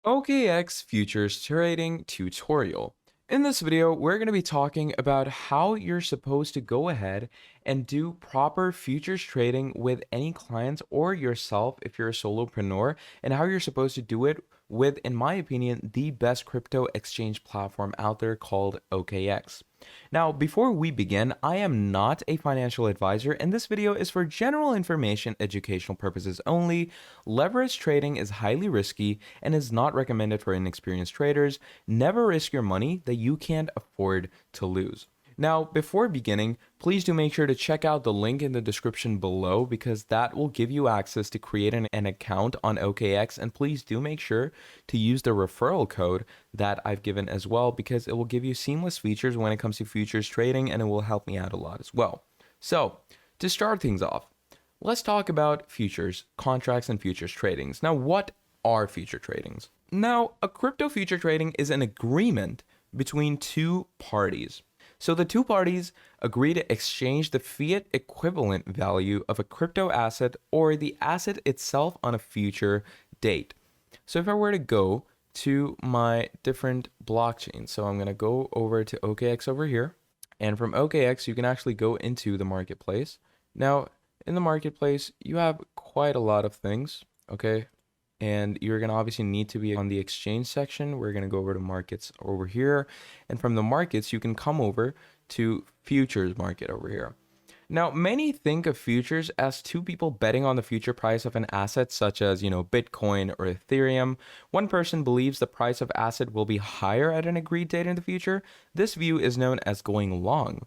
OKX Futures Trading Tutorial. In this video, we're going to be talking about how you're supposed to go ahead and do proper futures trading with any clients or yourself if you're a solopreneur, and how you're supposed to do it with, in my opinion, the best crypto exchange platform out there called OKX. Now, before we begin, I am not a financial advisor, and this video is for general information, educational purposes only. Leverage trading is highly risky and is not recommended for inexperienced traders. Never risk your money that you can't afford to lose. Now, before beginning, please do make sure to check out the link in the description below because that will give you access to create an account on OKX. And please do make sure to use the referral code that I've given as well because it will give you seamless features when it comes to futures trading and it will help me out a lot as well. So, to start things off, let's talk about futures, contracts, and futures tradings. Now, what are future tradings? Now, a crypto future trading is an agreement between two parties. So the two parties agree to exchange the fiat equivalent value of a crypto asset or the asset itself on a future date. So if I were to go to my different blockchains, so I'm going to go over to OKX over here. And from OKX, you can actually go into the marketplace. Now, in the marketplace, you have quite a lot of things, okay? And you're going to obviously need to be on the exchange section. We're going to go over to markets over here. And from the markets, you can come over to futures market over here. Now, many think of futures as two people betting on the future price of an asset such as, Bitcoin or Ethereum. One person believes the price of asset will be higher at an agreed date in the future. This view is known as going long.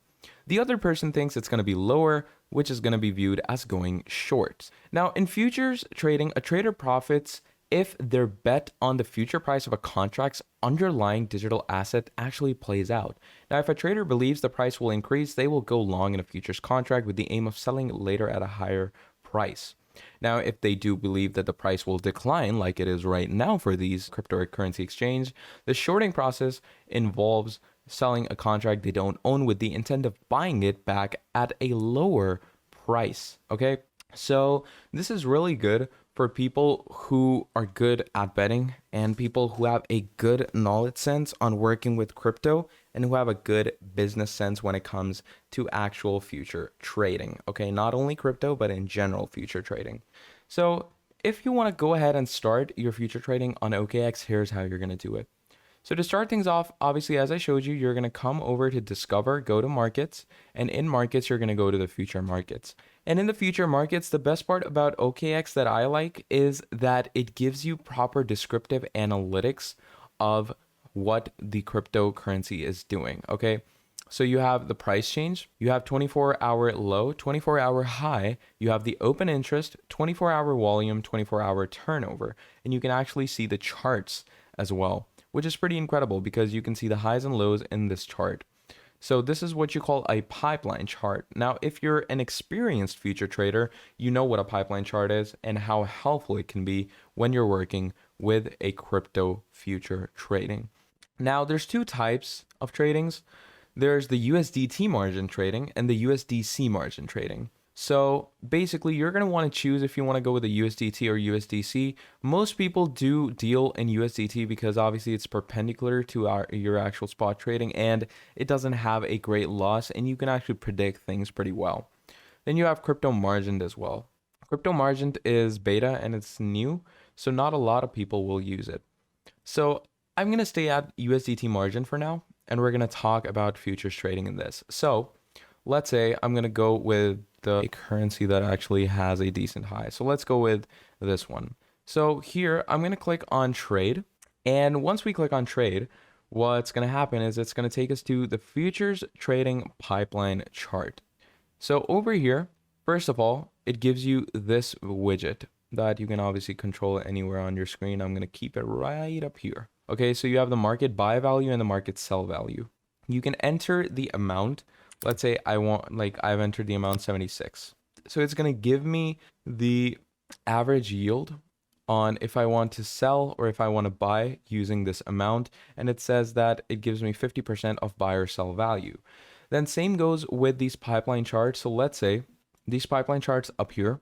The other person thinks it's going to be lower, which is going to be viewed as going short. Now, in futures trading, a trader profits if their bet on the future price of a contract's underlying digital asset actually plays out. Now, if a trader believes the price will increase, they will go long in a futures contract with the aim of selling it later at a higher price. Now, if they do believe that the price will decline, like it is right now for these cryptocurrency exchange, the shorting process involves selling a contract they don't own with the intent of buying it back at a lower price. Okay, so this is really good for people who are good at betting and people who have a good knowledge sense on working with crypto and who have a good business sense when it comes to actual future trading. Okay, not only crypto, but in general future trading. So if you want to go ahead and start your future trading on OKX, here's how you're going to do it. So to start things off, obviously, as I showed you, you're going to come over to Discover, go to Markets, and in Markets, you're going to go to the Future Markets. And in the Future Markets, the best part about OKX that I like is that it gives you proper descriptive analytics of what the cryptocurrency is doing, okay? So you have the price change, you have 24-hour low, 24-hour high, you have the open interest, 24-hour volume, 24-hour turnover, and you can actually see the charts as well, which is pretty incredible because you can see the highs and lows in this chart. So this is what you call a pipeline chart. Now, if you're an experienced future trader, you know what a pipeline chart is and how helpful it can be when you're working with a crypto future trading. Now, there's two types of tradings. There's the USDT margin trading and the USDC margin trading. So basically, you're going to want to choose if you want to go with a USDT or USDC. Most people do deal in USDT because obviously it's perpendicular to your actual spot trading and it doesn't have a great loss and you can actually predict things pretty well. Then you have crypto margined as well. Crypto margined is beta and it's new, so not a lot of people will use it. So I'm going to stay at USDT margin for now and we're going to talk about futures trading in this. So let's say I'm going to go with the currency that actually has a decent high. So let's go with this one. So here I'm going to click on trade. And once we click on trade, what's going to happen is it's going to take us to the futures trading pipeline chart. So over here, first of all, it gives you this widget that you can obviously control anywhere on your screen. I'm going to keep it right up here. Okay, so you have the market buy value and the market sell value. You can enter the amount. Let's say I've entered the amount 76. So it's going to give me the average yield on if I want to sell or if I want to buy using this amount. And it says that it gives me 50% of buy or sell value. Then same goes with these pipeline charts. So let's say these pipeline charts up here,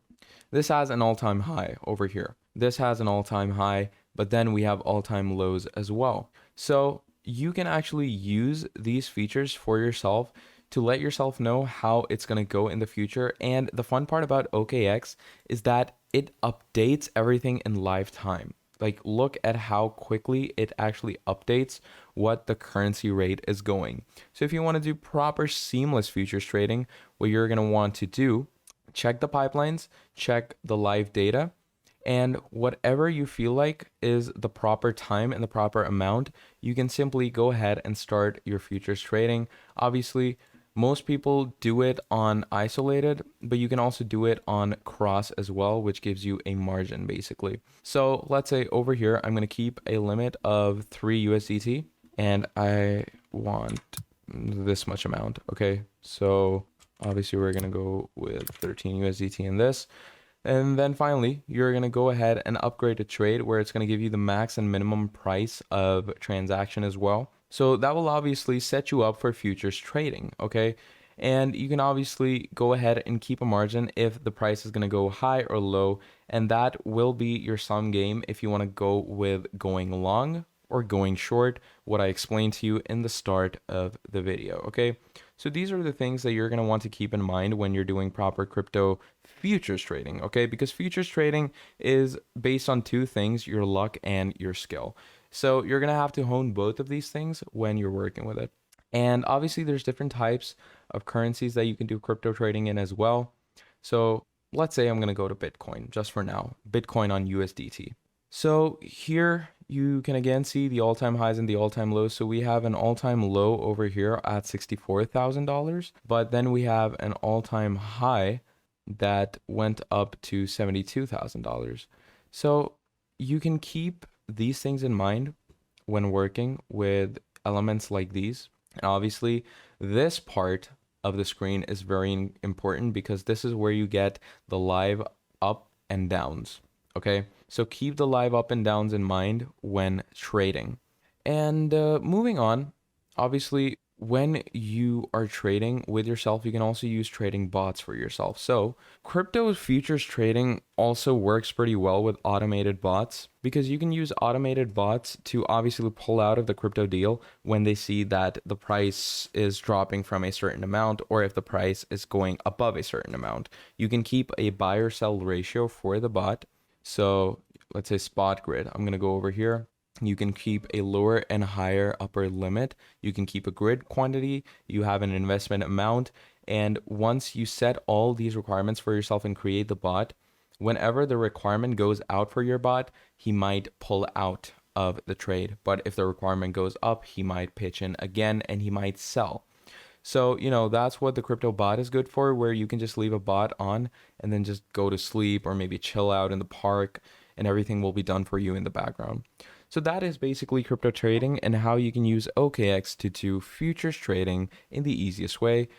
this has an all-time high over here. This has an all-time high. but then we have all-time lows as well. So you can actually use these features for yourself to let yourself know how it's going to go in the future. And the fun part about OKX is that it updates everything in live time. Like, look at how quickly it actually updates what the currency rate is going. So if you want to do proper seamless futures trading, what you're going to want to do, check the pipelines, check the live data, and whatever you feel like is the proper time and the proper amount, you can simply go ahead and start your futures trading. Obviously, most people do it on isolated, but you can also do it on cross as well, which gives you a margin basically. So let's say over here, I'm going to keep a limit of 3 USDT and I want this much amount. Okay. So obviously we're going to go with 13 USDT in this. And then finally, you're going to go ahead and upgrade a trade where it's going to give you the max and minimum price of transaction as well. So that will obviously set you up for futures trading, okay? And you can obviously go ahead and keep a margin if the price is going to go high or low, and that will be your sum game if you want to go with going long or going short, what I explained to you in the start of the video, okay? So these are the things that you're going to want to keep in mind when you're doing proper crypto futures trading, okay? Because futures trading is based on two things, your luck and your skill. So you're going to have to hone both of these things when you're working with it. And obviously there's different types of currencies that you can do crypto trading in as well. So let's say I'm going to go to Bitcoin just for now, Bitcoin on USDT. So here you can again see the all-time highs and the all-time lows. So we have an all-time low over here at $64,000, but then we have an all-time high that went up to $72,000. So you can keep these things in mind when working with elements like these. And obviously, this part of the screen is very important because this is where you get the live up and downs. Okay, so keep the live up and downs in mind when trading. And moving on, obviously, when you are trading with yourself, you can also use trading bots for yourself. So crypto futures trading also works pretty well with automated bots because you can use automated bots to obviously pull out of the crypto deal when they see that the price is dropping from a certain amount or if the price is going above a certain amount. You can keep a buy or sell ratio for the bot. So let's say spot grid. I'm going to go over here. You can keep a lower and higher upper limit. You can keep a grid quantity. You have an investment amount. And once you set all these requirements for yourself and create the bot, whenever the requirement goes out for your bot, he might pull out of the trade. But if the requirement goes up, he might pitch in again and he might sell. So, that's what the crypto bot is good for, where you can just leave a bot on and then just go to sleep or maybe chill out in the park and everything will be done for you in the background. So that is basically crypto trading and how you can use OKX to do futures trading in the easiest way.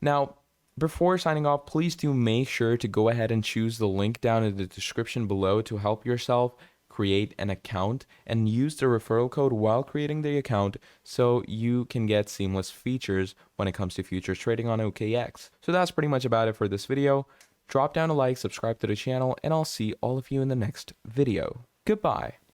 Now, before signing off, please do make sure to go ahead and choose the link down in the description below to help yourself create an account and use the referral code while creating the account so you can get seamless features when it comes to futures trading on OKX. So that's pretty much about it for this video. Drop down a like, subscribe to the channel, and I'll see all of you in the next video. Goodbye.